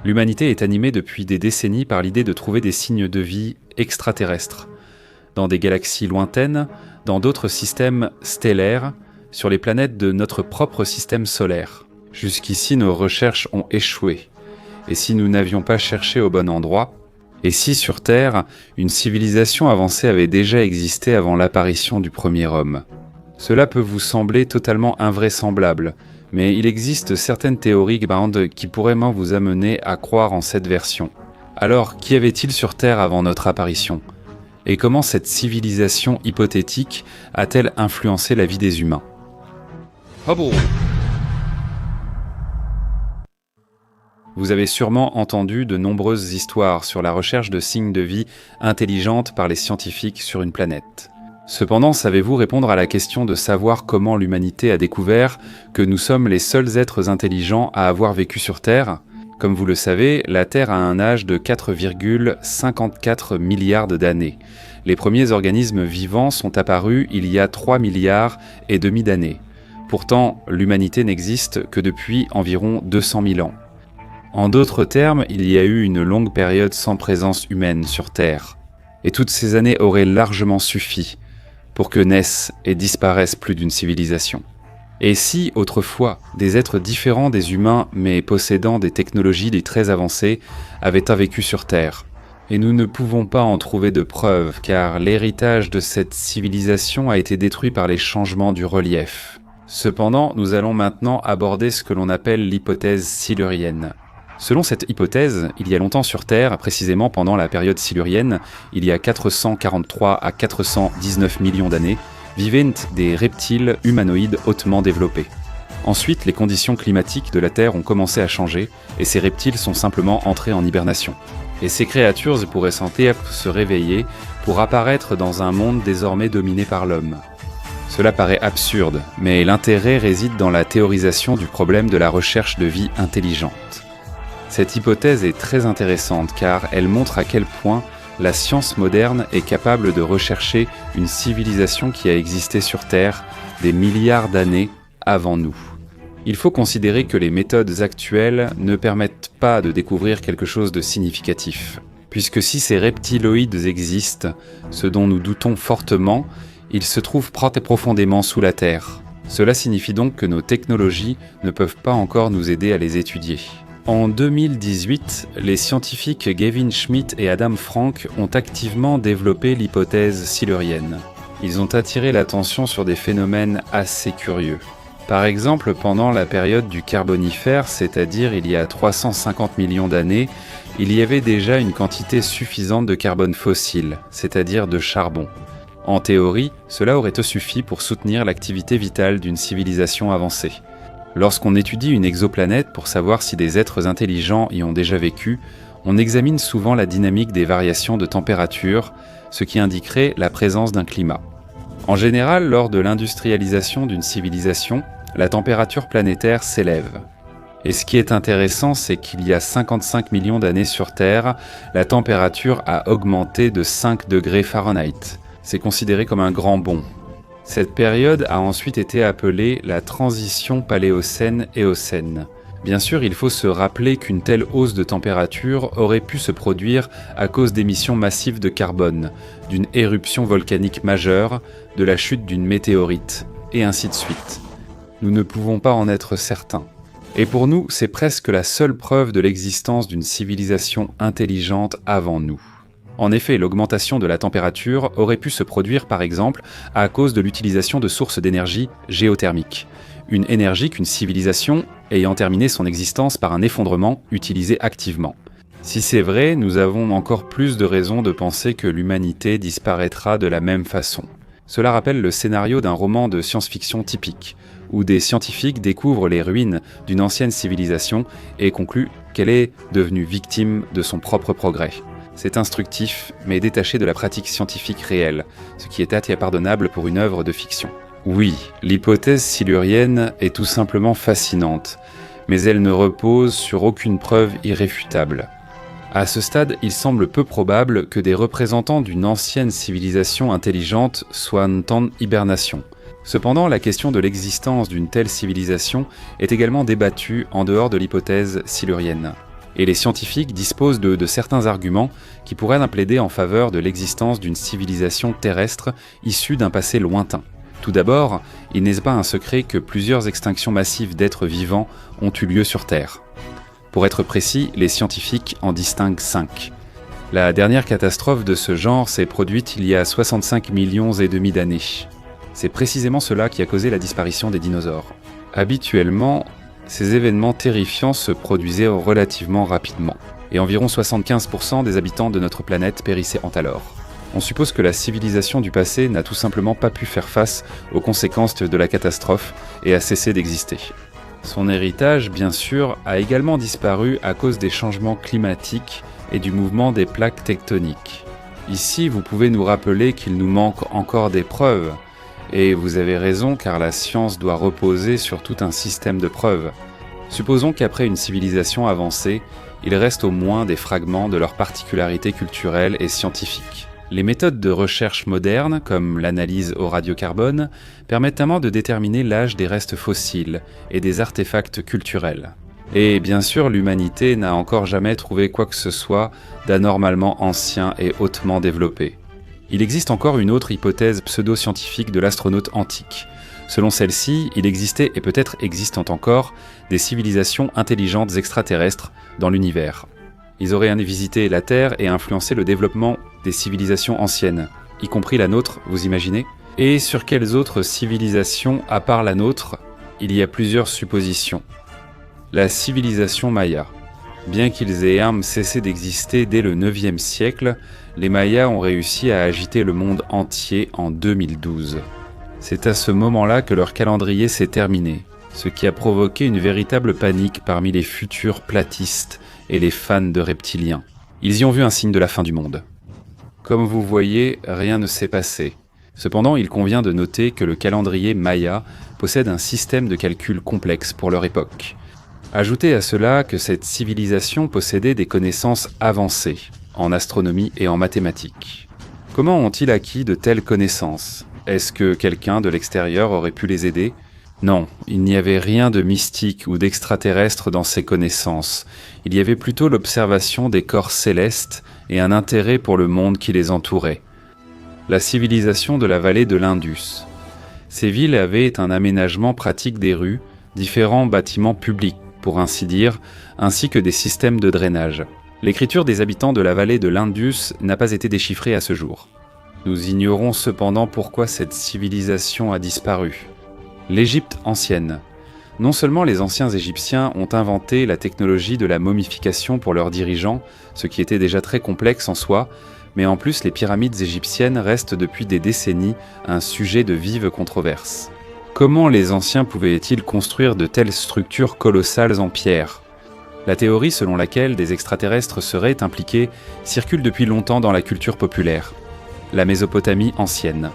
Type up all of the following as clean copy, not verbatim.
L'humanité est animée depuis des décennies par l'idée de trouver des signes de vie extraterrestres, dans des galaxies lointaines, dans d'autres systèmes stellaires, sur les planètes de notre propre système solaire. Jusqu'ici, nos recherches ont échoué. Et si nous n'avions pas cherché au bon endroit, et si sur Terre, une civilisation avancée avait déjà existé avant l'apparition du premier homme? Cela peut vous sembler totalement invraisemblable, mais il existe certaines théories qui pourraient vous amener à croire en cette version. Alors, qu'y avait-il sur Terre avant notre apparition? Et comment cette civilisation hypothétique a-t-elle influencé la vie des humains? Hubble. Vous avez sûrement entendu de nombreuses histoires sur la recherche de signes de vie intelligentes par les scientifiques sur une planète. Cependant, savez-vous répondre à la question de savoir comment l'humanité a découvert que nous sommes les seuls êtres intelligents à avoir vécu sur Terre? Comme vous le savez, la Terre a un âge de 4,54 milliards d'années. Les premiers organismes vivants sont apparus il y a 3 milliards et demi d'années. Pourtant, l'humanité n'existe que depuis environ 200 000 ans. En d'autres termes, il y a eu une longue période sans présence humaine sur Terre. Et toutes ces années auraient largement suffi pour que naisse et disparaisse plus d'une civilisation. Et si, autrefois, des êtres différents des humains mais possédant des technologies très avancées avaient vécu sur Terre? Et nous ne pouvons pas en trouver de preuves, car l'héritage de cette civilisation a été détruit par les changements du relief. Cependant, nous allons maintenant aborder ce que l'on appelle l'hypothèse silurienne. Selon cette hypothèse, il y a longtemps sur Terre, précisément pendant la période silurienne, il y a 443 à 419 millions d'années, vivaient des reptiles humanoïdes hautement développés. Ensuite, les conditions climatiques de la Terre ont commencé à changer, et ces reptiles sont simplement entrés en hibernation. Et ces créatures pourraient sentir se réveiller pour apparaître dans un monde désormais dominé par l'homme. Cela paraît absurde, mais l'intérêt réside dans la théorisation du problème de la recherche de vie intelligente. Cette hypothèse est très intéressante car elle montre à quel point la science moderne est capable de rechercher une civilisation qui a existé sur Terre des milliards d'années avant nous. Il faut considérer que les méthodes actuelles ne permettent pas de découvrir quelque chose de significatif, puisque si ces reptiloïdes existent, ce dont nous doutons fortement, ils se trouvent profondément sous la Terre. Cela signifie donc que nos technologies ne peuvent pas encore nous aider à les étudier. En 2018, les scientifiques Gavin Schmidt et Adam Frank ont activement développé l'hypothèse silurienne. Ils ont attiré l'attention sur des phénomènes assez curieux. Par exemple, pendant la période du Carbonifère, c'est-à-dire il y a 350 millions d'années, il y avait déjà une quantité suffisante de carbone fossile, c'est-à-dire de charbon. En théorie, cela aurait suffi pour soutenir l'activité vitale d'une civilisation avancée. Lorsqu'on étudie une exoplanète pour savoir si des êtres intelligents y ont déjà vécu, on examine souvent la dynamique des variations de température, ce qui indiquerait la présence d'un climat. En général, lors de l'industrialisation d'une civilisation, la température planétaire s'élève. Et ce qui est intéressant, c'est qu'il y a 55 millions d'années sur Terre, la température a augmenté de 5 degrés Fahrenheit. C'est considéré comme un grand bond. Cette période a ensuite été appelée la transition paléocène-éocène. Bien sûr, il faut se rappeler qu'une telle hausse de température aurait pu se produire à cause d'émissions massives de carbone, d'une éruption volcanique majeure, de la chute d'une météorite, et ainsi de suite. Nous ne pouvons pas en être certains. Et pour nous, c'est presque la seule preuve de l'existence d'une civilisation intelligente avant nous. En effet, l'augmentation de la température aurait pu se produire par exemple à cause de l'utilisation de sources d'énergie géothermiques, une énergie qu'une civilisation ayant terminé son existence par un effondrement utilisait activement. Si c'est vrai, nous avons encore plus de raisons de penser que l'humanité disparaîtra de la même façon. Cela rappelle le scénario d'un roman de science-fiction typique, où des scientifiques découvrent les ruines d'une ancienne civilisation et concluent qu'elle est devenue victime de son propre progrès. C'est instructif, mais détaché de la pratique scientifique réelle, ce qui est impardonnable pour une œuvre de fiction. Oui, l'hypothèse silurienne est tout simplement fascinante, mais elle ne repose sur aucune preuve irréfutable. À ce stade, il semble peu probable que des représentants d'une ancienne civilisation intelligente soient en hibernation. Cependant, la question de l'existence d'une telle civilisation est également débattue en dehors de l'hypothèse silurienne. et les scientifiques disposent de certains arguments qui pourraient plaider en faveur de l'existence d'une civilisation terrestre issue d'un passé lointain. Tout d'abord, il n'est pas un secret que plusieurs extinctions massives d'êtres vivants ont eu lieu sur Terre. Pour être précis, les scientifiques en distinguent 5. La dernière catastrophe de ce genre s'est produite il y a 65 millions et demi d'années. C'est précisément cela qui a causé la disparition des dinosaures. Habituellement, ces événements terrifiants se produisaient relativement rapidement, et environ 75% des habitants de notre planète périssaient alors. On suppose que la civilisation du passé n'a tout simplement pas pu faire face aux conséquences de la catastrophe et a cessé d'exister. Son héritage, bien sûr, a également disparu à cause des changements climatiques et du mouvement des plaques tectoniques. Ici, vous pouvez nous rappeler qu'il nous manque encore des preuves, et vous avez raison car la science doit reposer sur tout un système de preuves. Supposons qu'après une civilisation avancée, il reste au moins des fragments de leurs particularités culturelles et scientifiques. Les méthodes de recherche modernes, comme l'analyse au radiocarbone, permettent notamment de déterminer l'âge des restes fossiles et des artefacts culturels. Et bien sûr, l'humanité n'a encore jamais trouvé quoi que ce soit d'anormalement ancien et hautement développé. Il existe encore une autre hypothèse pseudo-scientifique de l'astronaute antique. Selon celle-ci, il existait et peut-être existent encore des civilisations intelligentes extraterrestres dans l'univers. Ils auraient visité la Terre et influencé le développement des civilisations anciennes, y compris la nôtre, vous imaginez ? Et sur quelles autres civilisations, à part la nôtre, il y a plusieurs suppositions. La civilisation Maya. Bien qu'ils aient cessé d'exister dès le 9e siècle, les Mayas ont réussi à agiter le monde entier en 2012. C'est à ce moment-là que leur calendrier s'est terminé, ce qui a provoqué une véritable panique parmi les futurs platistes et les fans de reptiliens. Ils y ont vu un signe de la fin du monde. Comme vous voyez, rien ne s'est passé. Cependant, il convient de noter que le calendrier Maya possède un système de calcul complexe pour leur époque. Ajoutez à cela que cette civilisation possédait des connaissances avancées en astronomie et en mathématiques. Comment ont-ils acquis de telles connaissances ? Est-ce que quelqu'un de l'extérieur aurait pu les aider ? Non, il n'y avait rien de mystique ou d'extraterrestre dans ces connaissances. Il y avait plutôt l'observation des corps célestes et un intérêt pour le monde qui les entourait. La civilisation de la vallée de l'Indus. Ces villes avaient un aménagement pratique des rues, différents bâtiments publics, pour ainsi dire, ainsi que des systèmes de drainage. L'écriture des habitants de la vallée de l'Indus n'a pas été déchiffrée à ce jour. Nous ignorons cependant pourquoi cette civilisation a disparu. L'Égypte ancienne. Non seulement les anciens Égyptiens ont inventé la technologie de la momification pour leurs dirigeants, ce qui était déjà très complexe en soi, mais en plus les pyramides égyptiennes restent depuis des décennies un sujet de vive controverse. Comment les anciens pouvaient-ils construire de telles structures colossales en pierre ? La théorie selon laquelle des extraterrestres seraient impliqués circule depuis longtemps dans la culture populaire. La Mésopotamie ancienne.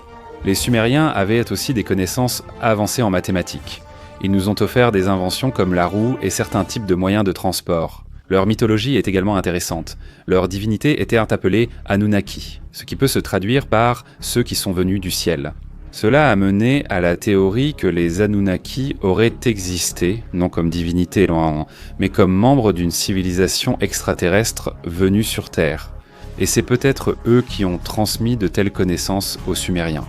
Les Sumériens avaient aussi des connaissances avancées en mathématiques. Ils nous ont offert des inventions comme la roue et certains types de moyens de transport. Leur mythologie est également intéressante. Leur divinité était appelée Anunnaki, ce qui peut se traduire par « ceux qui sont venus du ciel ». Cela a mené à la théorie que les Anunnaki auraient existé, non comme divinité, mais comme membres d'une civilisation extraterrestre venue sur Terre. Et c'est peut-être eux qui ont transmis de telles connaissances aux Sumériens.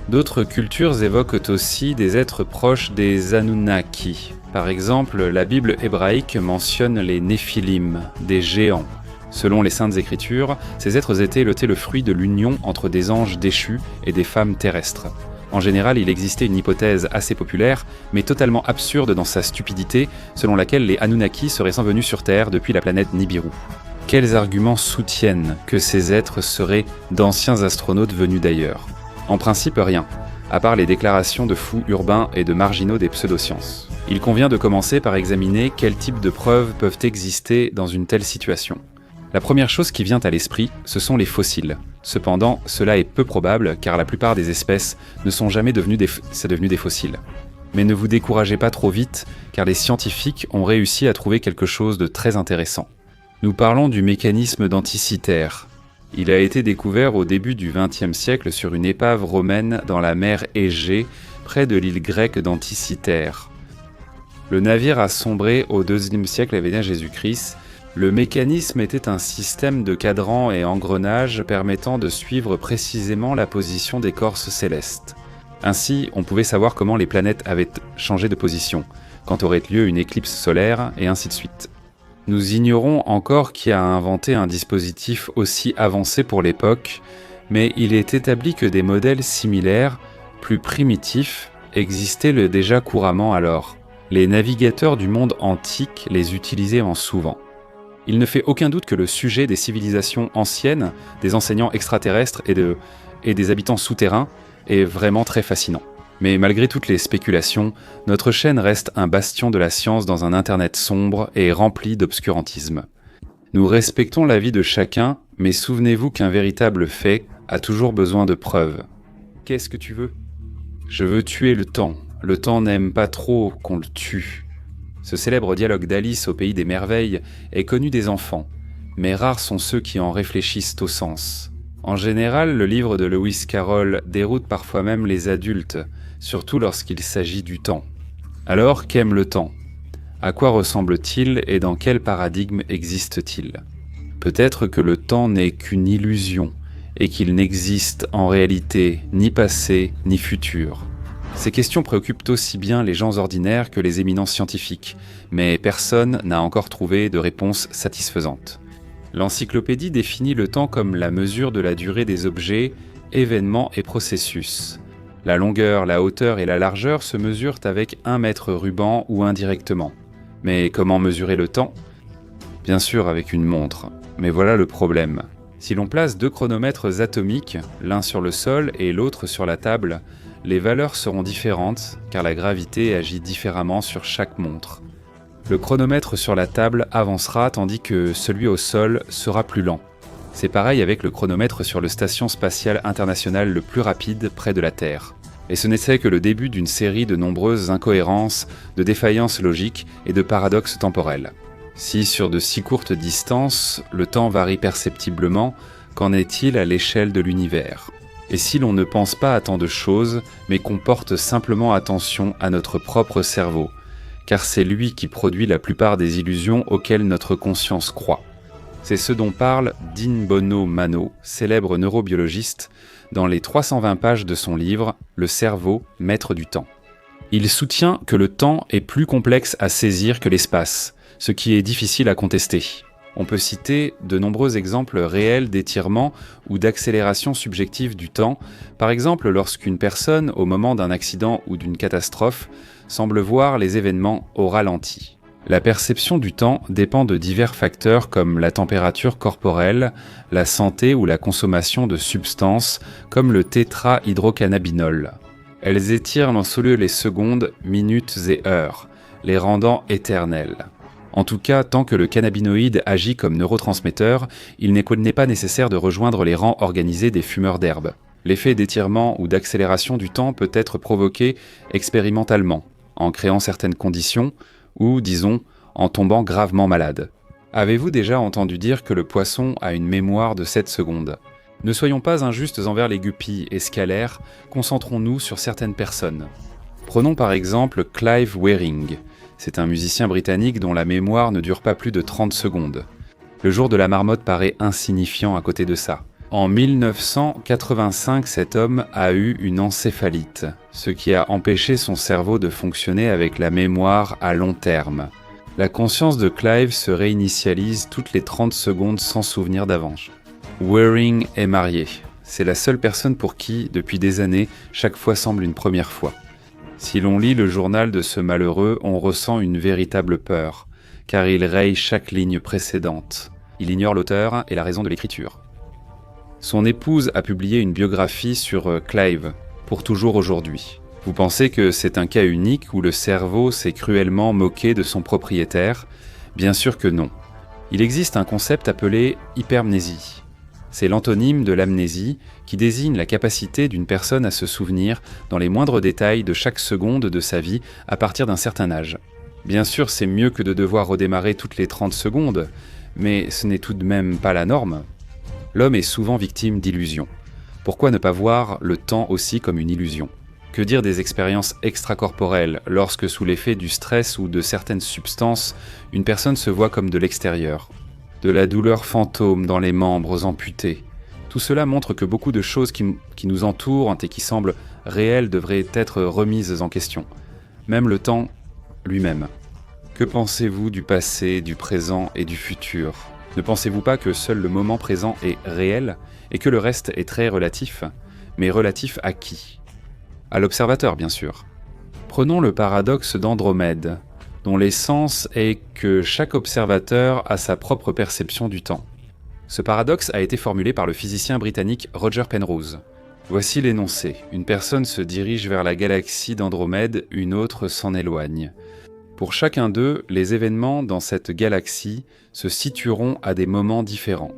D'autres cultures évoquent aussi des êtres proches des Anunnaki. Par exemple, la Bible hébraïque mentionne les Néphilim, des géants. Selon les Saintes Écritures, ces êtres étaient le fruit de l'union entre des anges déchus et des femmes terrestres. En général, il existait une hypothèse assez populaire, mais totalement absurde dans sa stupidité, selon laquelle les Anunnaki seraient venus sur Terre depuis la planète Nibiru. Quels arguments soutiennent que ces êtres seraient d'anciens astronautes venus d'ailleurs ? En principe, rien, à part les déclarations de fous urbains et de marginaux des pseudosciences. Il convient de commencer par examiner quel type de preuves peuvent exister dans une telle situation. La première chose qui vient à l'esprit, ce sont les fossiles. Cependant, cela est peu probable car la plupart des espèces ne sont jamais devenues des fossiles. Mais ne vous découragez pas trop vite car les scientifiques ont réussi à trouver quelque chose de très intéressant. Nous parlons du mécanisme d'Anticythère. Il a été découvert au début du XXe siècle sur une épave romaine dans la mer Égée, près de l'île grecque d'Anticythère. Le navire a sombré au IIe siècle avant Jésus-Christ Le mécanisme était un système de cadrans et engrenages permettant de suivre précisément la position des corses célestes. Ainsi, on pouvait savoir comment les planètes avaient changé de position, quand aurait lieu une éclipse solaire, et ainsi de suite. Nous ignorons encore qui a inventé un dispositif aussi avancé pour l'époque, mais il est établi que des modèles similaires, plus primitifs, existaient déjà couramment alors. Les navigateurs du monde antique les utilisaient souvent. Il ne fait aucun doute que le sujet des civilisations anciennes, des enseignants extraterrestres et des habitants souterrains est vraiment très fascinant. Mais malgré toutes les spéculations, notre chaîne reste un bastion de la science dans un internet sombre et rempli d'obscurantisme. Nous respectons l'avis de chacun, mais souvenez-vous qu'un véritable fait a toujours besoin de preuves. Qu'est-ce que tu veux ? Je veux tuer le temps. Le temps n'aime pas trop qu'on le tue. Ce célèbre dialogue d'Alice au pays des merveilles est connu des enfants, mais rares sont ceux qui en réfléchissent au sens. En général, le livre de Lewis Carroll déroute parfois même les adultes, surtout lorsqu'il s'agit du temps. Alors, qu'aime le temps ? À quoi ressemble-t-il et dans quel paradigme existe-t-il ? Peut-être que le temps n'est qu'une illusion et qu'il n'existe en réalité ni passé ni futur. Ces questions préoccupent aussi bien les gens ordinaires que les éminents scientifiques, mais personne n'a encore trouvé de réponse satisfaisante. L'encyclopédie définit le temps comme la mesure de la durée des objets, événements et processus. La longueur, la hauteur et la largeur se mesurent avec un mètre ruban ou indirectement. Mais comment mesurer le temps ? Bien sûr avec une montre, mais voilà le problème. Si l'on place 2 chronomètres atomiques, l'un sur le sol et l'autre sur la table, les valeurs seront différentes car la gravité agit différemment sur chaque montre. Le chronomètre sur la table avancera tandis que celui au sol sera plus lent. C'est pareil avec le chronomètre sur le station spatiale internationale le plus rapide près de la Terre. Et ce n'était que le début d'une série de nombreuses incohérences, de défaillances logiques et de paradoxes temporels. Si sur de si courtes distances, le temps varie perceptiblement, qu'en est-il à l'échelle de l'univers ? Et si l'on ne pense pas à tant de choses, mais qu'on porte simplement attention à notre propre cerveau, car c'est lui qui produit la plupart des illusions auxquelles notre conscience croit. C'est ce dont parle Dean Bono Mano, célèbre neurobiologiste, dans les 320 pages de son livre « Le cerveau, maître du temps ». Il soutient que le temps est plus complexe à saisir que l'espace, ce qui est difficile à contester. On peut citer de nombreux exemples réels d'étirement ou d'accélération subjective du temps, par exemple lorsqu'une personne, au moment d'un accident ou d'une catastrophe, semble voir les événements au ralenti. La perception du temps dépend de divers facteurs comme la température corporelle, la santé ou la consommation de substances comme le tétrahydrocannabinol. Elles étirent en solo les secondes, minutes et heures, les rendant éternelles. En tout cas, tant que le cannabinoïde agit comme neurotransmetteur, il n'est pas nécessaire de rejoindre les rangs organisés des fumeurs d'herbe. L'effet d'étirement ou d'accélération du temps peut être provoqué expérimentalement, en créant certaines conditions, ou, disons, en tombant gravement malade. Avez-vous déjà entendu dire que le poisson a une mémoire de 7 secondes ? Ne soyons pas injustes envers les guppies et scalaires, concentrons-nous sur certaines personnes. Prenons par exemple Clive Wearing. C'est un musicien britannique dont la mémoire ne dure pas plus de 30 secondes. Le jour de la marmotte paraît insignifiant à côté de ça. En 1985, cet homme a eu une encéphalite, ce qui a empêché son cerveau de fonctionner avec la mémoire à long terme. La conscience de Clive se réinitialise toutes les 30 secondes sans souvenir d'avance. Wearing est marié. C'est la seule personne pour qui, depuis des années, chaque fois semble une première fois. Si l'on lit le journal de ce malheureux, on ressent une véritable peur, car il raye chaque ligne précédente. Il ignore l'auteur et la raison de l'écriture. Son épouse a publié une biographie sur Clive, pour toujours aujourd'hui. Vous pensez que c'est un cas unique où le cerveau s'est cruellement moqué de son propriétaire ? Bien sûr que non. Il existe un concept appelé hypermnésie. C'est l'antonyme de l'amnésie qui désigne la capacité d'une personne à se souvenir dans les moindres détails de chaque seconde de sa vie à partir d'un certain âge. Bien sûr, c'est mieux que de devoir redémarrer toutes les 30 secondes, mais ce n'est tout de même pas la norme. L'homme est souvent victime d'illusions. Pourquoi ne pas voir le temps aussi comme une illusion ? Que dire des expériences extracorporelles lorsque, sous l'effet du stress ou de certaines substances, une personne se voit comme de l'extérieur ? de la douleur fantôme dans les membres amputés. Tout cela montre que beaucoup de choses qui nous entourent et qui semblent réelles devraient être remises en question. Même le temps lui-même. Que pensez-vous du passé, du présent et du futur ? Ne pensez-vous pas que seul le moment présent est réel et que le reste est très relatif ? Mais relatif à qui ? À l'observateur, bien sûr. Prenons le paradoxe d'Andromède, dont l'essence est que chaque observateur a sa propre perception du temps. Ce paradoxe a été formulé par le physicien britannique Roger Penrose. Voici l'énoncé. Une personne se dirige vers la galaxie d'Andromède, une autre s'en éloigne. Pour chacun d'eux, les événements dans cette galaxie se situeront à des moments différents.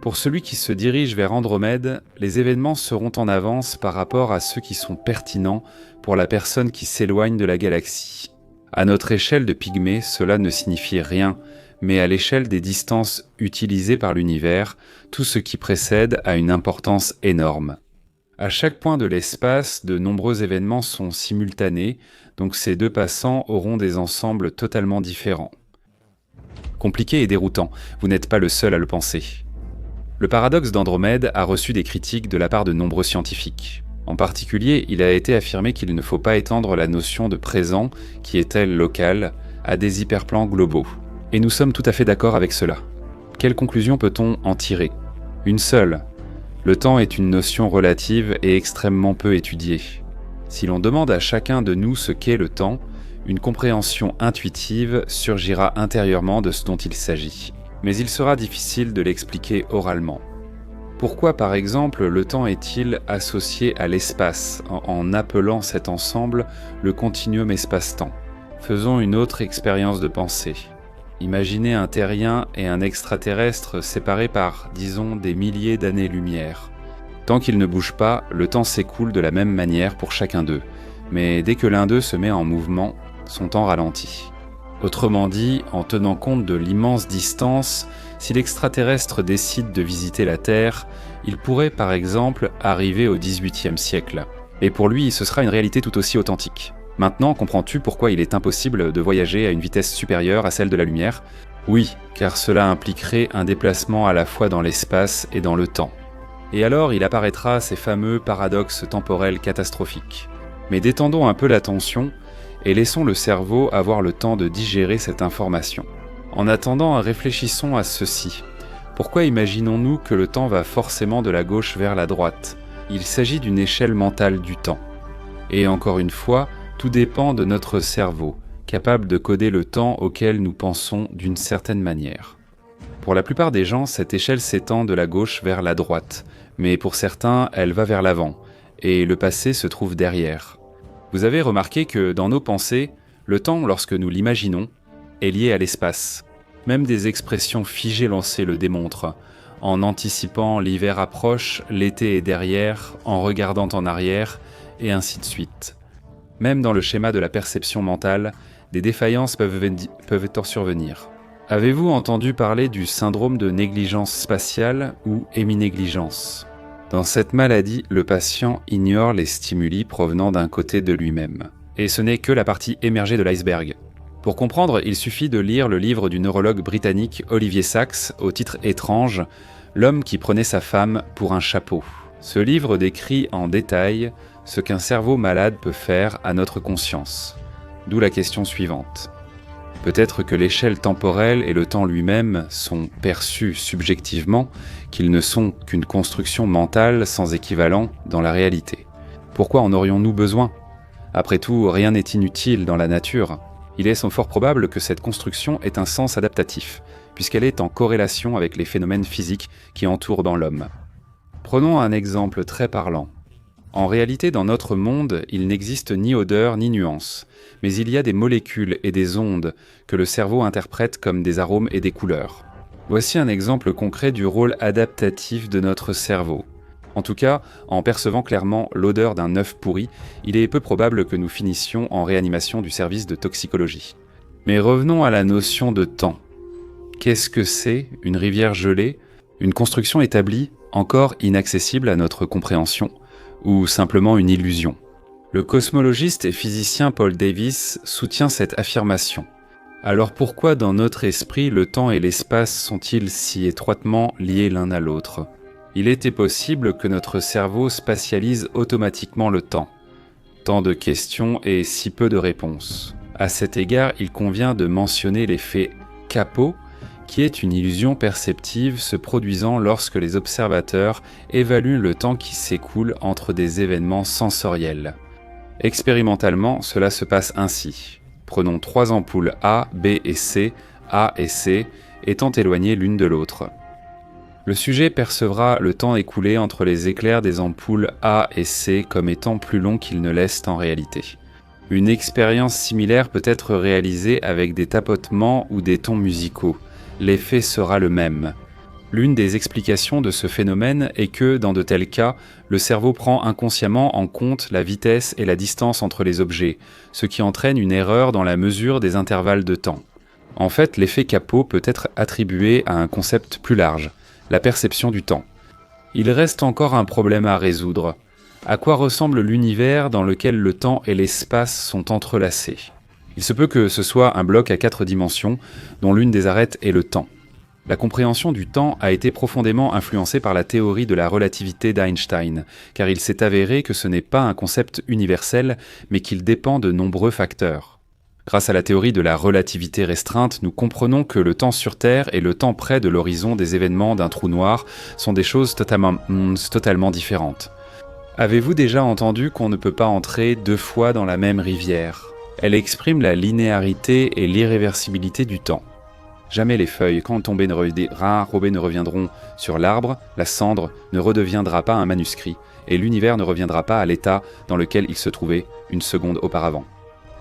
Pour celui qui se dirige vers Andromède, les événements seront en avance par rapport à ceux qui sont pertinents pour la personne qui s'éloigne de la galaxie. À notre échelle de pygmée, cela ne signifie rien, mais à l'échelle des distances utilisées par l'univers, tout ce qui précède a une importance énorme. À chaque point de l'espace, de nombreux événements sont simultanés, donc ces deux passants auront des ensembles totalement différents. Compliqué et déroutant, vous n'êtes pas le seul à le penser. Le paradoxe d'Andromède a reçu des critiques de la part de nombreux scientifiques. En particulier, il a été affirmé qu'il ne faut pas étendre la notion de présent, qui est elle locale, à des hyperplans globaux. Et nous sommes tout à fait d'accord avec cela. Quelle conclusion peut-on en tirer ? Une seule. Le temps est une notion relative et extrêmement peu étudiée. Si l'on demande à chacun de nous ce qu'est le temps, une compréhension intuitive surgira intérieurement de ce dont il s'agit. Mais il sera difficile de l'expliquer oralement. Pourquoi, par exemple, le temps est-il associé à l'espace, en appelant cet ensemble le continuum espace-temps ? Faisons une autre expérience de pensée. Imaginez un terrien et un extraterrestre séparés par, disons, des milliers d'années-lumière. Tant qu'ils ne bougent pas, le temps s'écoule de la même manière pour chacun d'eux, mais dès que l'un d'eux se met en mouvement, son temps ralentit. Autrement dit, en tenant compte de l'immense distance, si l'extraterrestre décide de visiter la Terre, il pourrait par exemple arriver au XVIIIe siècle. Et pour lui, ce sera une réalité tout aussi authentique. Maintenant, comprends-tu pourquoi il est impossible de voyager à une vitesse supérieure à celle de la lumière ? Oui, car cela impliquerait un déplacement à la fois dans l'espace et dans le temps. Et alors, il apparaîtra ces fameux paradoxes temporels catastrophiques. Mais détendons un peu l'attention et laissons le cerveau avoir le temps de digérer cette information. En attendant, réfléchissons à ceci. Pourquoi imaginons-nous que le temps va forcément de la gauche vers la droite ? Il s'agit d'une échelle mentale du temps. Et encore une fois, tout dépend de notre cerveau, capable de coder le temps auquel nous pensons d'une certaine manière. Pour la plupart des gens, cette échelle s'étend de la gauche vers la droite, mais pour certains, elle va vers l'avant, et le passé se trouve derrière. Vous avez remarqué que dans nos pensées, le temps, lorsque nous l'imaginons, est lié à l'espace. Même des expressions figées lancées le démontrent. En anticipant l'hiver approche, l'été est derrière, en regardant en arrière, et ainsi de suite. Même dans le schéma de la perception mentale, des défaillances peuvent survenir. Avez-vous entendu parler du syndrome de négligence spatiale ou héminégligence ? Dans cette maladie, le patient ignore les stimuli provenant d'un côté de lui-même. Et ce n'est que la partie émergée de l'iceberg. Pour comprendre, il suffit de lire le livre du neurologue britannique Olivier Sacks, au titre étrange « L'homme qui prenait sa femme pour un chapeau ». Ce livre décrit en détail ce qu'un cerveau malade peut faire à notre conscience. D'où la question suivante. Peut-être que l'échelle temporelle et le temps lui-même sont perçus subjectivement, qu'ils ne sont qu'une construction mentale sans équivalent dans la réalité. Pourquoi en aurions-nous besoin ? Après tout, rien n'est inutile dans la nature. Il est fort probable que cette construction ait un sens adaptatif, puisqu'elle est en corrélation avec les phénomènes physiques qui entourent dans l'homme. Prenons un exemple très parlant. En réalité, dans notre monde, il n'existe ni odeur ni nuance, mais il y a des molécules et des ondes que le cerveau interprète comme des arômes et des couleurs. Voici un exemple concret du rôle adaptatif de notre cerveau. En tout cas, en percevant clairement l'odeur d'un œuf pourri, il est peu probable que nous finissions en réanimation du service de toxicologie. Mais revenons à la notion de temps. Qu'est-ce que c'est une rivière gelée ? Une construction établie, encore inaccessible à notre compréhension, ou simplement une illusion ? Le cosmologiste et physicien Paul Davies soutient cette affirmation. Alors pourquoi dans notre esprit le temps et l'espace sont-ils si étroitement liés l'un à l'autre ? Il était possible que notre cerveau spatialise automatiquement le temps. Tant de questions et si peu de réponses. À cet égard, il convient de mentionner l'effet capot, qui est une illusion perceptive se produisant lorsque les observateurs évaluent le temps qui s'écoule entre des événements sensoriels. Expérimentalement, cela se passe ainsi. Prenons 3 ampoules A, B et C, étant éloignées l'une de l'autre. Le sujet percevra le temps écoulé entre les éclairs des ampoules A et C comme étant plus long qu'ils ne laissent en réalité. Une expérience similaire peut être réalisée avec des tapotements ou des tons musicaux. L'effet sera le même. L'une des explications de ce phénomène est que, dans de tels cas, le cerveau prend inconsciemment en compte la vitesse et la distance entre les objets, ce qui entraîne une erreur dans la mesure des intervalles de temps. En fait, l'effet capot peut être attribué à un concept plus large, la perception du temps. Il reste encore un problème à résoudre. À quoi ressemble l'univers dans lequel le temps et l'espace sont entrelacés ? Il se peut que ce soit un bloc à 4 dimensions, dont l'une des arêtes est le temps. La compréhension du temps a été profondément influencée par la théorie de la relativité d'Einstein, car il s'est avéré que ce n'est pas un concept universel, mais qu'il dépend de nombreux facteurs. Grâce à la théorie de la relativité restreinte, nous comprenons que le temps sur Terre et le temps près de l'horizon des événements d'un trou noir sont des choses totalement différentes. Avez-vous déjà entendu qu'on ne peut pas entrer 2 fois dans la même rivière ? Elle exprime la linéarité et l'irréversibilité du temps. Jamais les feuilles, quand tombées, ne reviendront sur l'arbre, la cendre ne redeviendra pas un manuscrit, et l'univers ne reviendra pas à l'état dans lequel il se trouvait une seconde auparavant.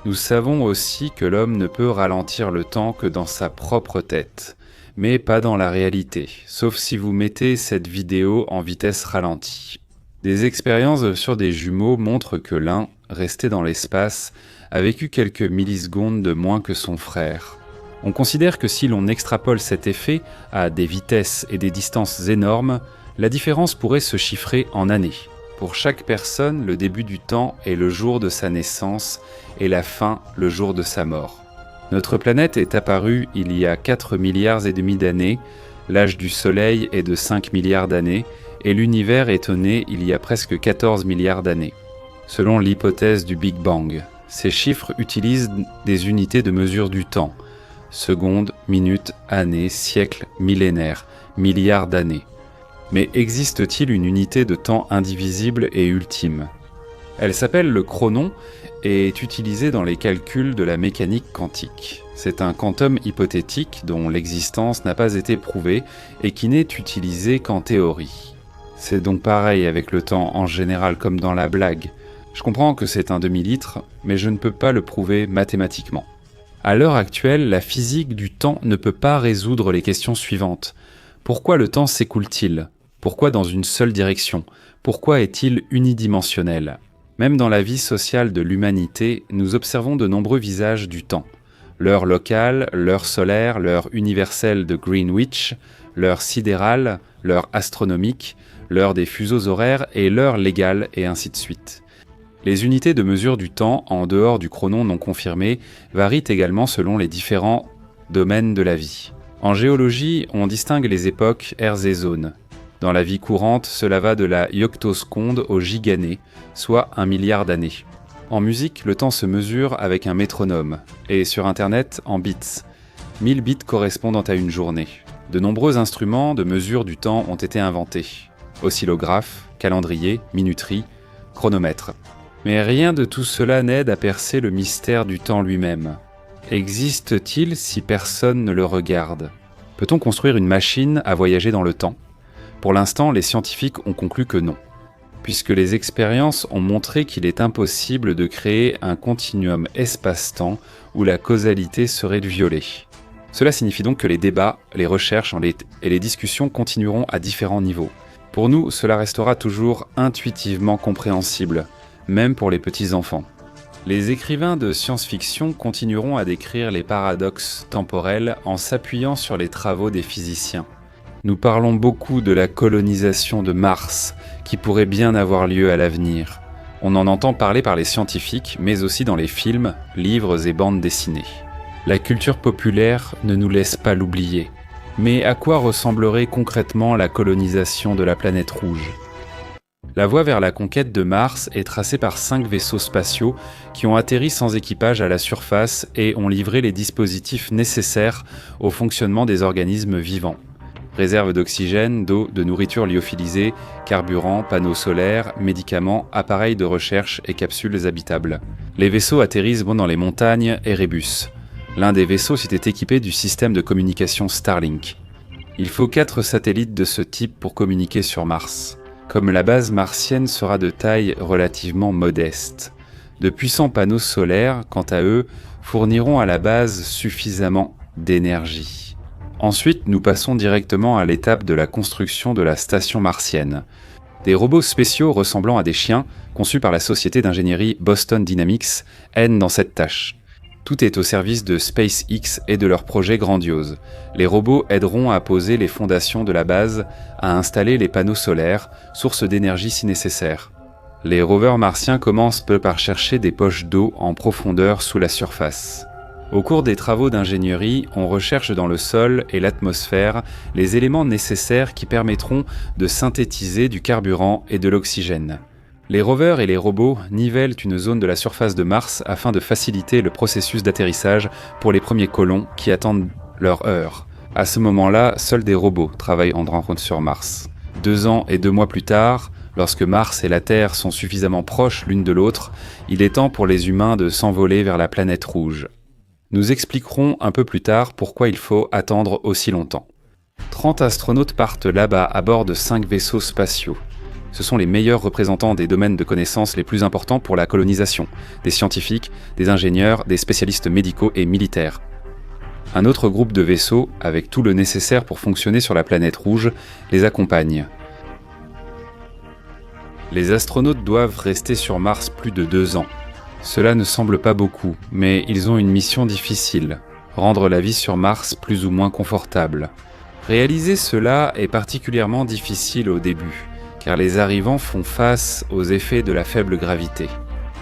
Nous savons aussi que l'homme ne peut ralentir le temps que dans sa propre tête, mais pas dans la réalité, sauf si vous mettez cette vidéo en vitesse ralentie. Des expériences sur des jumeaux montrent que l'un, resté dans l'espace, a vécu quelques millisecondes de moins que son frère. On considère que si l'on extrapole cet effet à des vitesses et des distances énormes, la différence pourrait se chiffrer en années. Pour chaque personne, le début du temps est le jour de sa naissance et la fin le jour de sa mort. Notre planète est apparue il y a 4 milliards et demi d'années, l'âge du Soleil est de 5 milliards d'années, et l'univers est né il y a presque 14 milliards d'années. Selon l'hypothèse du Big Bang, ces chiffres utilisent des unités de mesure du temps, secondes, minutes, années, siècles, millénaires, milliards d'années. Mais existe-t-il une unité de temps indivisible et ultime ? Elle s'appelle le chronon et est utilisée dans les calculs de la mécanique quantique. C'est un quantum hypothétique dont l'existence n'a pas été prouvée et qui n'est utilisé qu'en théorie. C'est donc pareil avec le temps en général comme dans la blague. Je comprends que c'est un demi-litre, mais je ne peux pas le prouver mathématiquement. À l'heure actuelle, la physique du temps ne peut pas résoudre les questions suivantes. Pourquoi le temps s'écoule-t-il ? Pourquoi dans une seule direction ? Pourquoi est-il unidimensionnel ? Même dans la vie sociale de l'humanité, nous observons de nombreux visages du temps. L'heure locale, l'heure solaire, l'heure universelle de Greenwich, l'heure sidérale, l'heure astronomique, l'heure des fuseaux horaires et l'heure légale, et ainsi de suite. Les unités de mesure du temps, en dehors du chronon non confirmé, varient également selon les différents domaines de la vie. En géologie, on distingue les époques, ères et zones. Dans la vie courante, cela va de la yoctosseconde au gigané, soit 1 milliard d'années. En musique, le temps se mesure avec un métronome, et sur Internet, en bits. 1000 bits correspondant à une journée. De nombreux instruments de mesure du temps ont été inventés. Oscillographe, calendrier, minuterie, chronomètre. Mais rien de tout cela n'aide à percer le mystère du temps lui-même. Existe-t-il si personne ne le regarde ? Peut-on construire une machine à voyager dans le temps ? Pour l'instant, les scientifiques ont conclu que non, puisque les expériences ont montré qu'il est impossible de créer un continuum espace-temps où la causalité serait violée. Cela signifie donc que les débats, les recherches et les discussions continueront à différents niveaux. Pour nous, cela restera toujours intuitivement compréhensible, même pour les petits-enfants. Les écrivains de science-fiction continueront à décrire les paradoxes temporels en s'appuyant sur les travaux des physiciens. Nous parlons beaucoup de la colonisation de Mars, qui pourrait bien avoir lieu à l'avenir. On en entend parler par les scientifiques, mais aussi dans les films, livres et bandes dessinées. La culture populaire ne nous laisse pas l'oublier. Mais à quoi ressemblerait concrètement la colonisation de la planète rouge ? La voie vers la conquête de Mars est tracée par 5 vaisseaux spatiaux qui ont atterri sans équipage à la surface et ont livré les dispositifs nécessaires au fonctionnement des organismes vivants. Réserves d'oxygène, d'eau, de nourriture lyophilisée, carburant, panneaux solaires, médicaments, appareils de recherche et capsules habitables. Les vaisseaux atterrissent dans les montagnes Erebus. L'un des vaisseaux s'était équipé du système de communication Starlink. Il faut 4 satellites de ce type pour communiquer sur Mars. Comme la base martienne sera de taille relativement modeste, de puissants panneaux solaires, quant à eux, fourniront à la base suffisamment d'énergie. Ensuite, nous passons directement à l'étape de la construction de la station martienne. Des robots spéciaux ressemblant à des chiens, conçus par la société d'ingénierie Boston Dynamics, aident dans cette tâche. Tout est au service de SpaceX et de leurs projets grandioses. Les robots aideront à poser les fondations de la base, à installer les panneaux solaires, source d'énergie si nécessaire. Les rovers martiens commencent peu par chercher des poches d'eau en profondeur sous la surface. Au cours des travaux d'ingénierie, on recherche dans le sol et l'atmosphère les éléments nécessaires qui permettront de synthétiser du carburant et de l'oxygène. Les rovers et les robots nivellent une zone de la surface de Mars afin de faciliter le processus d'atterrissage pour les premiers colons qui attendent leur heure. À ce moment-là, seuls des robots travaillent en rencontre sur Mars. 2 ans et 2 mois plus tard, lorsque Mars et la Terre sont suffisamment proches l'une de l'autre, il est temps pour les humains de s'envoler vers la planète rouge. Nous expliquerons un peu plus tard pourquoi il faut attendre aussi longtemps. 30 astronautes partent là-bas à bord de 5 vaisseaux spatiaux. Ce sont les meilleurs représentants des domaines de connaissances les plus importants pour la colonisation, des scientifiques, des ingénieurs, des spécialistes médicaux et militaires. Un autre groupe de vaisseaux, avec tout le nécessaire pour fonctionner sur la planète rouge, les accompagne. Les astronautes doivent rester sur Mars plus de 2 ans. Cela ne semble pas beaucoup, mais ils ont une mission difficile, rendre la vie sur Mars plus ou moins confortable. Réaliser cela est particulièrement difficile au début, car les arrivants font face aux effets de la faible gravité.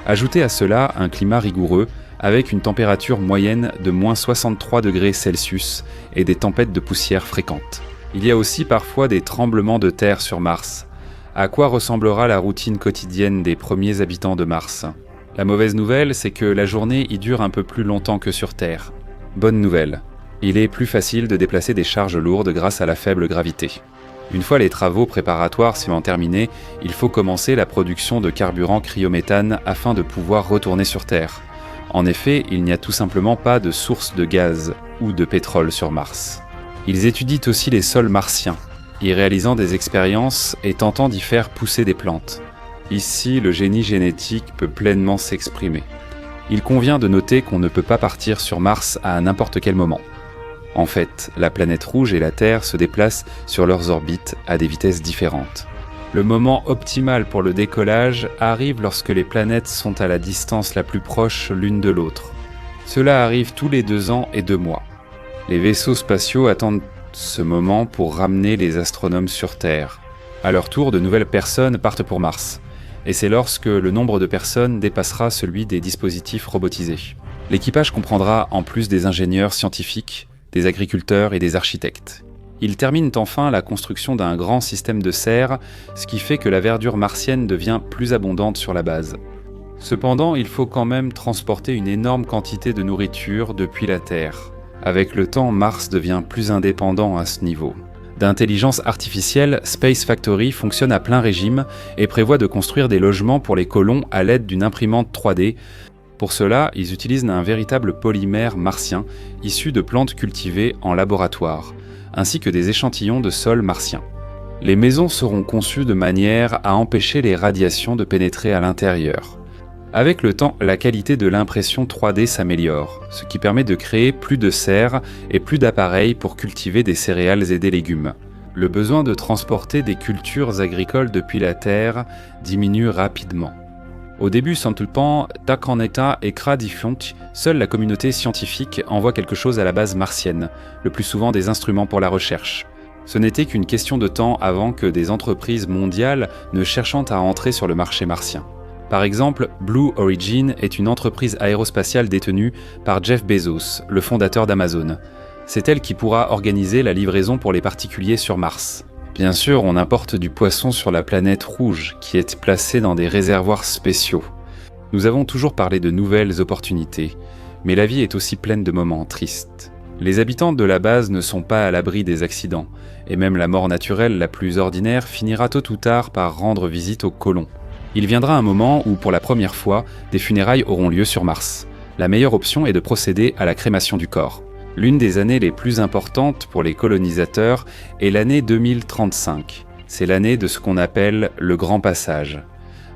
Ajoutez à cela un climat rigoureux, avec une température moyenne de -63 degrés Celsius et des tempêtes de poussière fréquentes. Il y a aussi parfois des tremblements de terre sur Mars. À quoi ressemblera la routine quotidienne des premiers habitants de Mars ? La mauvaise nouvelle, c'est que la journée y dure un peu plus longtemps que sur Terre. Bonne nouvelle, il est plus facile de déplacer des charges lourdes grâce à la faible gravité. Une fois les travaux préparatoires terminés, il faut commencer la production de carburant cryométhane afin de pouvoir retourner sur Terre. En effet, il n'y a tout simplement pas de source de gaz ou de pétrole sur Mars. Ils étudient aussi les sols martiens, y réalisant des expériences et tentant d'y faire pousser des plantes. Ici, le génie génétique peut pleinement s'exprimer. Il convient de noter qu'on ne peut pas partir sur Mars à n'importe quel moment. En fait, la planète rouge et la Terre se déplacent sur leurs orbites à des vitesses différentes. Le moment optimal pour le décollage arrive lorsque les planètes sont à la distance la plus proche l'une de l'autre. Cela arrive tous les 2 ans et 2 mois. Les vaisseaux spatiaux attendent ce moment pour ramener les astronomes sur Terre. À leur tour, de nouvelles personnes partent pour Mars. Et c'est lorsque le nombre de personnes dépassera celui des dispositifs robotisés. L'équipage comprendra en plus des ingénieurs scientifiques, des agriculteurs et des architectes. Ils terminent enfin la construction d'un grand système de serres, ce qui fait que la verdure martienne devient plus abondante sur la base. Cependant, il faut quand même transporter une énorme quantité de nourriture depuis la Terre. Avec le temps, Mars devient plus indépendant à ce niveau. D'intelligence artificielle, Space Factory fonctionne à plein régime et prévoit de construire des logements pour les colons à l'aide d'une imprimante 3D. Pour cela, ils utilisent un véritable polymère martien issu de plantes cultivées en laboratoire, ainsi que des échantillons de sol martien. Les maisons seront conçues de manière à empêcher les radiations de pénétrer à l'intérieur. Avec le temps, la qualité de l'impression 3D s'améliore, ce qui permet de créer plus de serres et plus d'appareils pour cultiver des céréales et des légumes. Le besoin de transporter des cultures agricoles depuis la Terre diminue rapidement. Au début, sans tulpan, Takaneta et Kradifunt, seule la communauté scientifique envoie quelque chose à la base martienne, le plus souvent des instruments pour la recherche. Ce n'était qu'une question de temps avant que des entreprises mondiales ne cherchant à entrer sur le marché martien. Par exemple, Blue Origin est une entreprise aérospatiale détenue par Jeff Bezos, le fondateur d'Amazon. C'est elle qui pourra organiser la livraison pour les particuliers sur Mars. Bien sûr, on importe du poisson sur la planète rouge, qui est placée dans des réservoirs spéciaux. Nous avons toujours parlé de nouvelles opportunités, mais la vie est aussi pleine de moments tristes. Les habitants de la base ne sont pas à l'abri des accidents, et même la mort naturelle la plus ordinaire finira tôt ou tard par rendre visite aux colons. Il viendra un moment où, pour la première fois, des funérailles auront lieu sur Mars. La meilleure option est de procéder à la crémation du corps. L'une des années les plus importantes pour les colonisateurs est l'année 2035. C'est l'année de ce qu'on appelle le Grand Passage.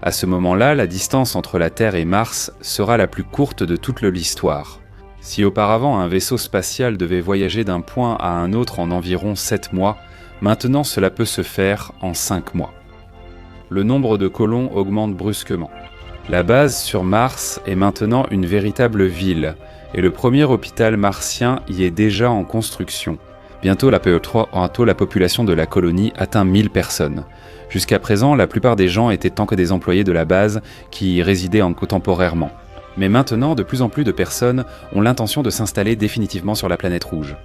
À ce moment-là, la distance entre la Terre et Mars sera la plus courte de toute l'histoire. Si auparavant un vaisseau spatial devait voyager d'un point à un autre en environ 7 mois, maintenant cela peut se faire en 5 mois. Le nombre de colons augmente brusquement. La base sur Mars est maintenant une véritable ville, et le premier hôpital martien y est déjà en construction. Bientôt la population de la colonie atteint 1000 personnes. Jusqu'à présent, la plupart des gens étaient tant que des employés de la base qui y résidaient temporairement. Mais maintenant, de plus en plus de personnes ont l'intention de s'installer définitivement sur la planète rouge.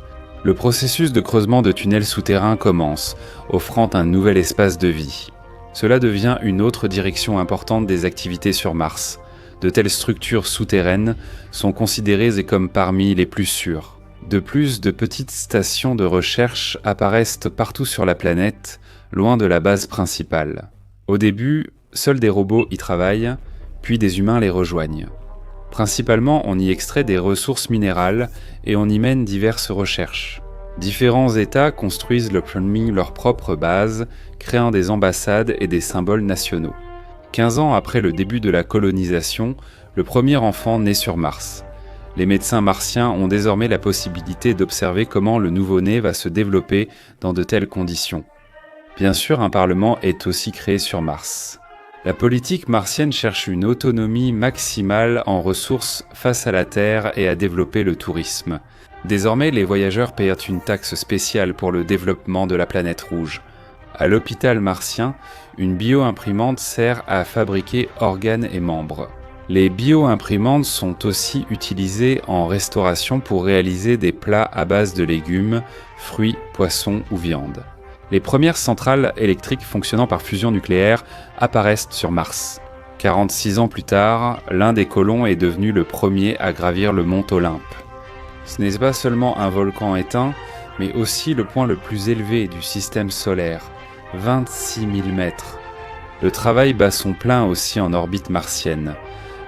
Le processus de creusement de tunnels souterrains commence, offrant un nouvel espace de vie. Cela devient une autre direction importante des activités sur Mars. De telles structures souterraines sont considérées comme parmi les plus sûres. De plus, de petites stations de recherche apparaissent partout sur la planète, loin de la base principale. Au début, seuls des robots y travaillent, puis des humains les rejoignent. Principalement, on y extrait des ressources minérales et on y mène diverses recherches. Différents États construisent leur propre base, créant des ambassades et des symboles nationaux. 15 ans après le début de la colonisation, le premier enfant naît sur Mars. Les médecins martiens ont désormais la possibilité d'observer comment le nouveau-né va se développer dans de telles conditions. Bien sûr, un parlement est aussi créé sur Mars. La politique martienne cherche une autonomie maximale en ressources face à la Terre et à développer le tourisme. Désormais, les voyageurs payent une taxe spéciale pour le développement de la planète rouge. À l'hôpital martien, une bio-imprimante sert à fabriquer organes et membres. Les bio-imprimantes sont aussi utilisées en restauration pour réaliser des plats à base de légumes, fruits, poissons ou viande. Les premières centrales électriques fonctionnant par fusion nucléaire apparaissent sur Mars. 46 ans plus tard, l'un des colons est devenu le premier à gravir le mont Olympe. Ce n'est pas seulement un volcan éteint, mais aussi le point le plus élevé du système solaire, 26 000 mètres. Le travail bat son plein aussi en orbite martienne.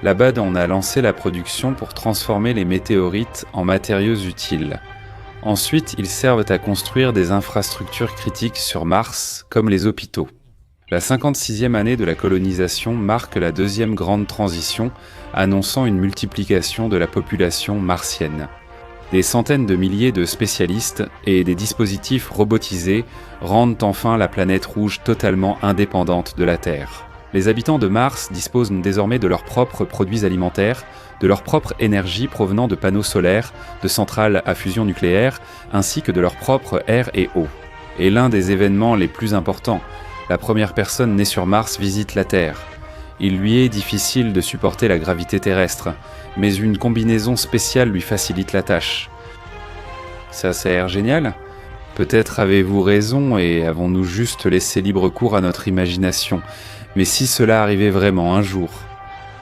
Là-bas, on a lancé la production pour transformer les météorites en matériaux utiles. Ensuite, ils servent à construire des infrastructures critiques sur Mars, comme les hôpitaux. La 56e année de la colonisation marque la deuxième grande transition, annonçant une multiplication de la population martienne. Des centaines de milliers de spécialistes et des dispositifs robotisés rendent enfin la planète rouge totalement indépendante de la Terre. Les habitants de Mars disposent désormais de leurs propres produits alimentaires, de leur propre énergie provenant de panneaux solaires, de centrales à fusion nucléaire, ainsi que de leur propre air et eau. Et l'un des événements les plus importants, la première personne née sur Mars visite la Terre. Il lui est difficile de supporter la gravité terrestre, mais une combinaison spéciale lui facilite la tâche. Ça a l'air génial ? Peut-être avez-vous raison et avons-nous juste laissé libre cours à notre imagination. Mais si cela arrivait vraiment un jour ?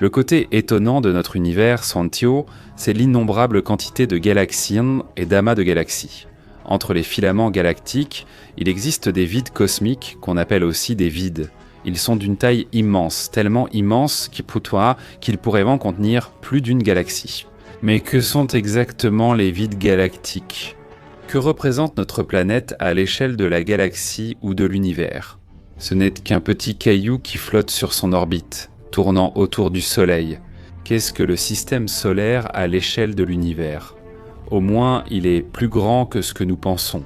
Le côté étonnant de notre univers, Santio, c'est l'innombrable quantité de galaxies et d'amas de galaxies. Entre les filaments galactiques, il existe des vides cosmiques qu'on appelle aussi des vides. Ils sont d'une taille immense, tellement immense qu'ils pourraient en contenir plus d'une galaxie. Mais que sont exactement les vides galactiques ? Que représente notre planète à l'échelle de la galaxie ou de l'univers ? Ce n'est qu'un petit caillou qui flotte sur son orbite, tournant autour du Soleil. Qu'est-ce que le système solaire à l'échelle de l'univers ? Au moins, il est plus grand que ce que nous pensons.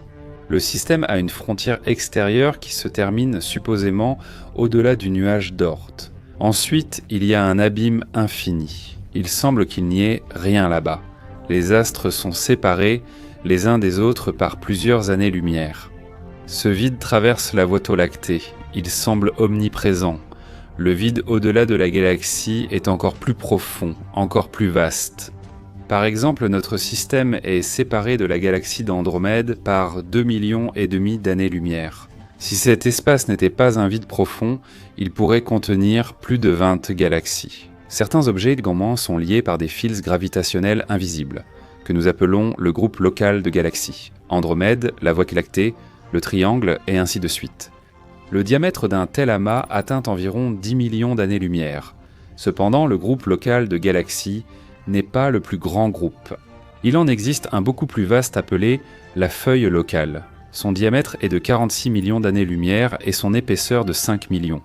Le système a une frontière extérieure qui se termine supposément au-delà du nuage d'Oort. Ensuite, il y a un abîme infini. Il semble qu'il n'y ait rien là-bas. Les astres sont séparés les uns des autres par plusieurs années-lumière. Ce vide traverse la Voie lactée. Il semble omniprésent. Le vide au-delà de la galaxie est encore plus profond, encore plus vaste. Par exemple, notre système est séparé de la galaxie d'Andromède par 2,5 millions d'années-lumière. Si cet espace n'était pas un vide profond, il pourrait contenir plus de 20 galaxies. Certains objets également sont liés par des fils gravitationnels invisibles, que nous appelons le groupe local de galaxies. Andromède, la Voie lactée, le Triangle, et ainsi de suite. Le diamètre d'un tel amas atteint environ 10 millions d'années-lumière. Cependant, le groupe local de galaxies n'est pas le plus grand groupe. Il en existe un beaucoup plus vaste appelé la feuille locale. Son diamètre est de 46 millions d'années-lumière et son épaisseur de 5 millions.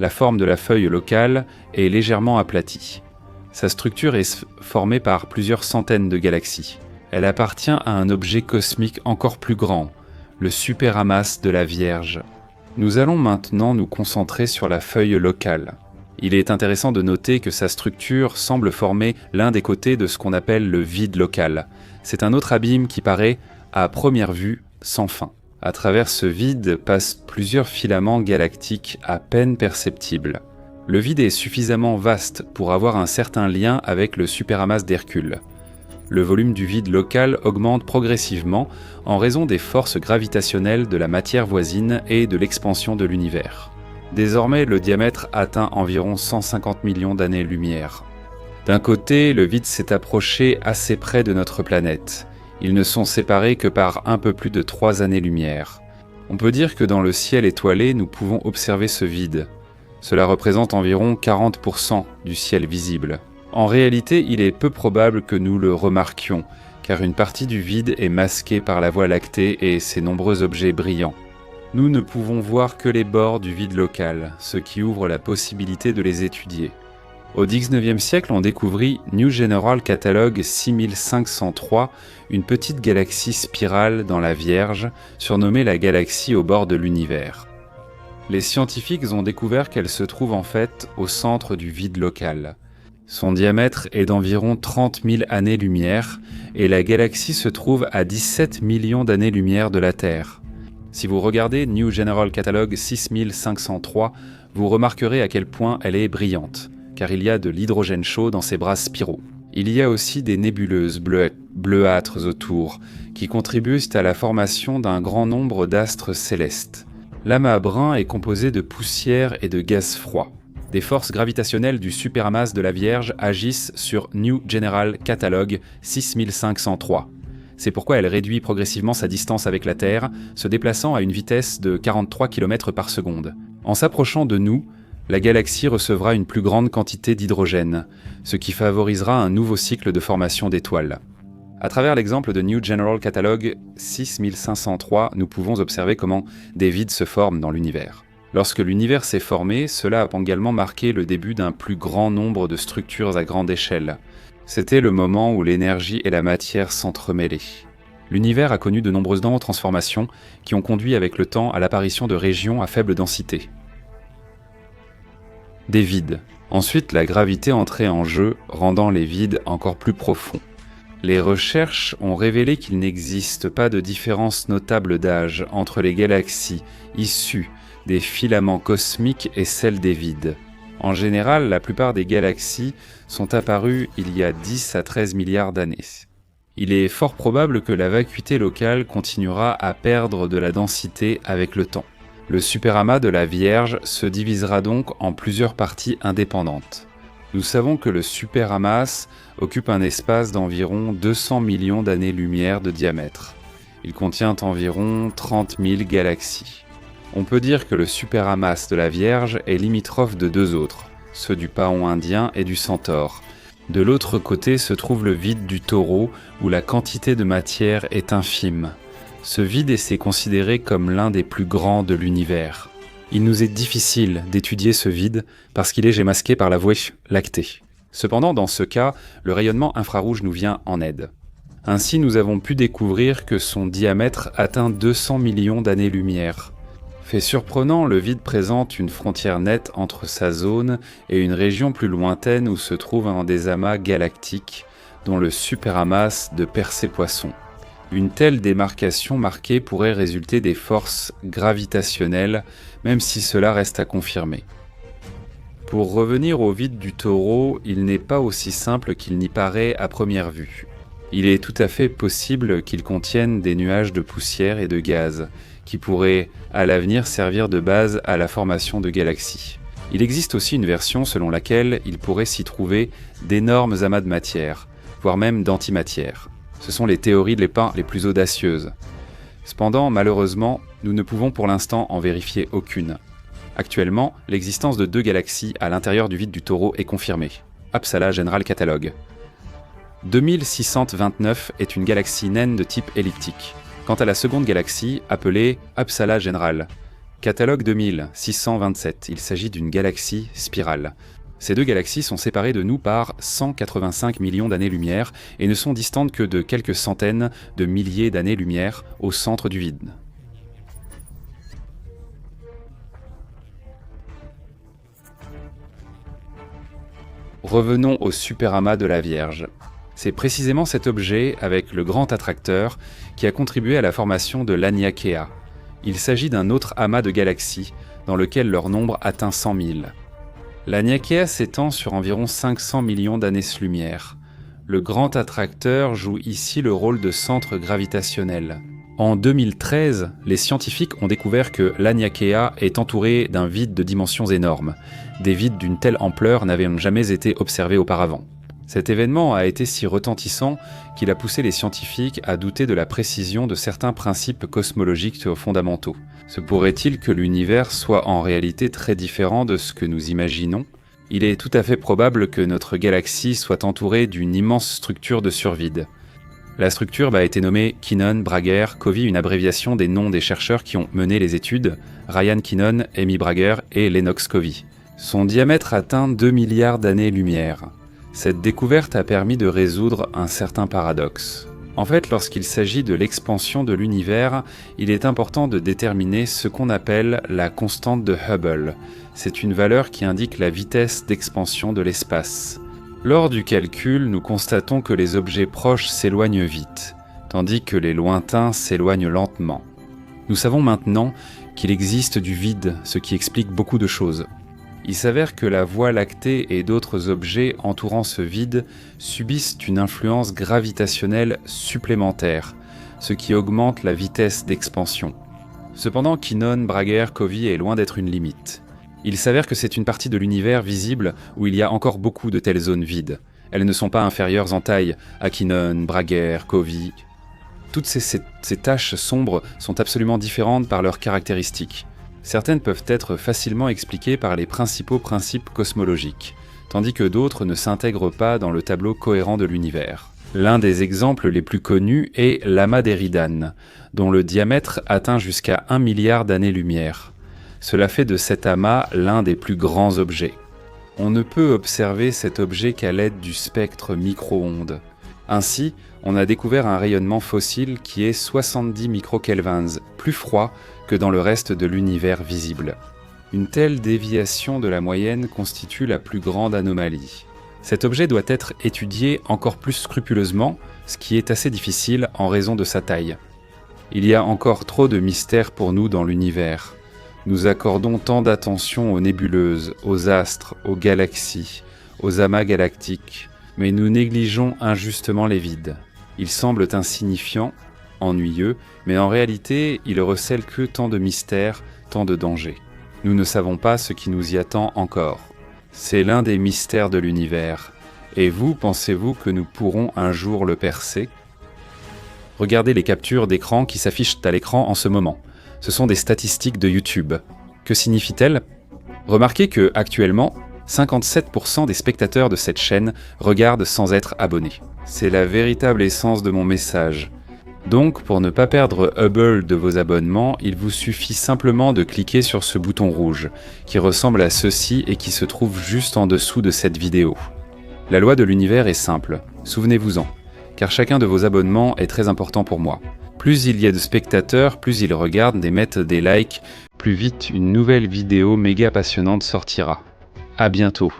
La forme de la feuille locale est légèrement aplatie. Sa structure est formée par plusieurs centaines de galaxies. Elle appartient à un objet cosmique encore plus grand, le superamas de la Vierge. Nous allons maintenant nous concentrer sur la feuille locale. Il est intéressant de noter que sa structure semble former l'un des côtés de ce qu'on appelle le vide local. C'est un autre abîme qui paraît, à première vue, sans fin. À travers ce vide passent plusieurs filaments galactiques à peine perceptibles. Le vide est suffisamment vaste pour avoir un certain lien avec le superamas d'Hercule. Le volume du vide local augmente progressivement en raison des forces gravitationnelles de la matière voisine et de l'expansion de l'univers. Désormais, le diamètre atteint environ 150 millions d'années-lumière. D'un côté, le vide s'est approché assez près de notre planète. Ils ne sont séparés que par un peu plus de 3 années-lumière. On peut dire que dans le ciel étoilé, nous pouvons observer ce vide. Cela représente environ 40% du ciel visible. En réalité, il est peu probable que nous le remarquions, car une partie du vide est masquée par la Voie lactée et ses nombreux objets brillants. Nous ne pouvons voir que les bords du vide local, ce qui ouvre la possibilité de les étudier. Au XIXe siècle, on découvrit New General Catalogue 6503, une petite galaxie spirale dans la Vierge, surnommée la galaxie au bord de l'univers. Les scientifiques ont découvert qu'elle se trouve en fait au centre du vide local. Son diamètre est d'environ 30 000 années-lumière et la galaxie se trouve à 17 millions d'années-lumière de la Terre. Si vous regardez New General Catalogue 6503, vous remarquerez à quel point elle est brillante, car il y a de l'hydrogène chaud dans ses bras spiraux. Il y a aussi des nébuleuses bleuâtres autour, qui contribuent à la formation d'un grand nombre d'astres célestes. L'amas brun est composé de poussière et de gaz froid. Des forces gravitationnelles du superamas de la Vierge agissent sur New General Catalogue 6503. C'est pourquoi elle réduit progressivement sa distance avec la Terre, se déplaçant à une vitesse de 43 km par seconde. En s'approchant de nous, la galaxie recevra une plus grande quantité d'hydrogène, ce qui favorisera un nouveau cycle de formation d'étoiles. À travers l'exemple de New General Catalogue 6503, nous pouvons observer comment des vides se forment dans l'univers. Lorsque l'univers s'est formé, cela a également marqué le début d'un plus grand nombre de structures à grande échelle. C'était le moment où l'énergie et la matière s'entremêlaient. L'univers a connu de nombreuses transformations qui ont conduit avec le temps à l'apparition de régions à faible densité. Des vides. Ensuite, la gravité entrait en jeu, rendant les vides encore plus profonds. Les recherches ont révélé qu'il n'existe pas de différence notable d'âge entre les galaxies issues des filaments cosmiques et celles des vides. En général, la plupart des galaxies sont apparues il y a 10 à 13 milliards d'années. Il est fort probable que la vacuité locale continuera à perdre de la densité avec le temps. Le superamas de la Vierge se divisera donc en plusieurs parties indépendantes. Nous savons que le superamas occupe un espace d'environ 200 millions d'années-lumière de diamètre. Il contient environ 30 000 galaxies. On peut dire que le superamas de la Vierge est limitrophe de deux autres, ceux du Paon indien et du Centaure. De l'autre côté se trouve le vide du Taureau, où la quantité de matière est infime. Ce vide est considéré comme l'un des plus grands de l'univers. Il nous est difficile d'étudier ce vide parce qu'il est masqué par la Voie lactée. Cependant, dans ce cas, le rayonnement infrarouge nous vient en aide. Ainsi, nous avons pu découvrir que son diamètre atteint 200 millions d'années-lumière. Fait surprenant, le vide présente une frontière nette entre sa zone et une région plus lointaine où se trouvent un des amas galactiques, dont le superamas de Persée-Poisson. Une telle démarcation marquée pourrait résulter des forces gravitationnelles, même si cela reste à confirmer. Pour revenir au vide du Taureau, il n'est pas aussi simple qu'il n'y paraît à première vue. Il est tout à fait possible qu'il contienne des nuages de poussière et de gaz, qui pourraient à l'avenir servir de base à la formation de galaxies. Il existe aussi une version selon laquelle il pourrait s'y trouver d'énormes amas de matière, voire même d'antimatière. Ce sont les théories de l'épin les plus audacieuses. Cependant, malheureusement, nous ne pouvons pour l'instant en vérifier aucune. Actuellement, l'existence de 2 galaxies à l'intérieur du vide du Taureau est confirmée. Uppsala General Catalogue. 2629 est une galaxie naine de type elliptique. Quant à la seconde galaxie, appelée Uppsala General Catalogue 2627, il s'agit d'une galaxie spirale. Ces 2 galaxies sont séparées de nous par 185 millions d'années-lumière et ne sont distantes que de quelques centaines de milliers d'années-lumière au centre du vide. Revenons au superamas de la Vierge. C'est précisément cet objet, avec le grand attracteur, qui a contribué à la formation de l'Aniakea. Il s'agit d'un autre amas de galaxies, dans lequel leur nombre atteint 100 000. L'Aniakea s'étend sur environ 500 millions d'années-lumière. Le grand attracteur joue ici le rôle de centre gravitationnel. En 2013, les scientifiques ont découvert que l'Aniakea est entouré d'un vide de dimensions énormes. Des vides d'une telle ampleur n'avaient jamais été observés auparavant. Cet événement a été si retentissant qu'il a poussé les scientifiques à douter de la précision de certains principes cosmologiques fondamentaux. Se pourrait-il que l'univers soit en réalité très différent de ce que nous imaginons ? Il est tout à fait probable que notre galaxie soit entourée d'une immense structure de survide. La structure a été nommée Kinnon-Bragger-Covey, une abréviation des noms des chercheurs qui ont mené les études, Ryan Kinnon, Amy Bragger et Lennox Covey. Son diamètre atteint 2 milliards d'années-lumière. Cette découverte a permis de résoudre un certain paradoxe. En fait, lorsqu'il s'agit de l'expansion de l'univers, il est important de déterminer ce qu'on appelle la constante de Hubble. C'est une valeur qui indique la vitesse d'expansion de l'espace. Lors du calcul, nous constatons que les objets proches s'éloignent vite, tandis que les lointains s'éloignent lentement. Nous savons maintenant qu'il existe du vide, ce qui explique beaucoup de choses. Il s'avère que la Voie lactée et d'autres objets entourant ce vide subissent une influence gravitationnelle supplémentaire, ce qui augmente la vitesse d'expansion. Cependant, Kinnon, Bragger, Covey est loin d'être une limite. Il s'avère que c'est une partie de l'univers visible où il y a encore beaucoup de telles zones vides. Elles ne sont pas inférieures en taille à Kinnon, Bragger, Covey. Toutes ces taches sombres sont absolument différentes par leurs caractéristiques. Certaines peuvent être facilement expliquées par les principaux principes cosmologiques, tandis que d'autres ne s'intègrent pas dans le tableau cohérent de l'univers. L'un des exemples les plus connus est l'amas d'Eridan, dont le diamètre atteint jusqu'à 1 milliard d'années-lumière. Cela fait de cet amas l'un des plus grands objets. On ne peut observer cet objet qu'à l'aide du spectre micro-ondes. Ainsi, on a découvert un rayonnement fossile qui est 70 microkelvins, plus froid que dans le reste de l'univers visible. Une telle déviation de la moyenne constitue la plus grande anomalie. Cet objet doit être étudié encore plus scrupuleusement, ce qui est assez difficile en raison de sa taille. Il y a encore trop de mystères pour nous dans l'univers. Nous accordons tant d'attention aux nébuleuses, aux astres, aux galaxies, aux amas galactiques, mais nous négligeons injustement les vides. Ils semblent insignifiants, ennuyeux, mais en réalité, ils recèlent que tant de mystères, tant de dangers. Nous ne savons pas ce qui nous y attend encore. C'est l'un des mystères de l'univers. Et vous, pensez-vous que nous pourrons un jour le percer ? Regardez les captures d'écran qui s'affichent à l'écran en ce moment. Ce sont des statistiques de YouTube. Que signifient-elles ? Remarquez que, actuellement, 57% des spectateurs de cette chaîne regardent sans être abonnés. C'est la véritable essence de mon message. Donc, pour ne pas perdre Hubble de vos abonnements, il vous suffit simplement de cliquer sur ce bouton rouge, qui ressemble à ceci et qui se trouve juste en dessous de cette vidéo. La loi de l'univers est simple, souvenez-vous-en, car chacun de vos abonnements est très important pour moi. Plus il y a de spectateurs, plus ils regardent et mettent des likes, plus vite une nouvelle vidéo méga passionnante sortira. À bientôt.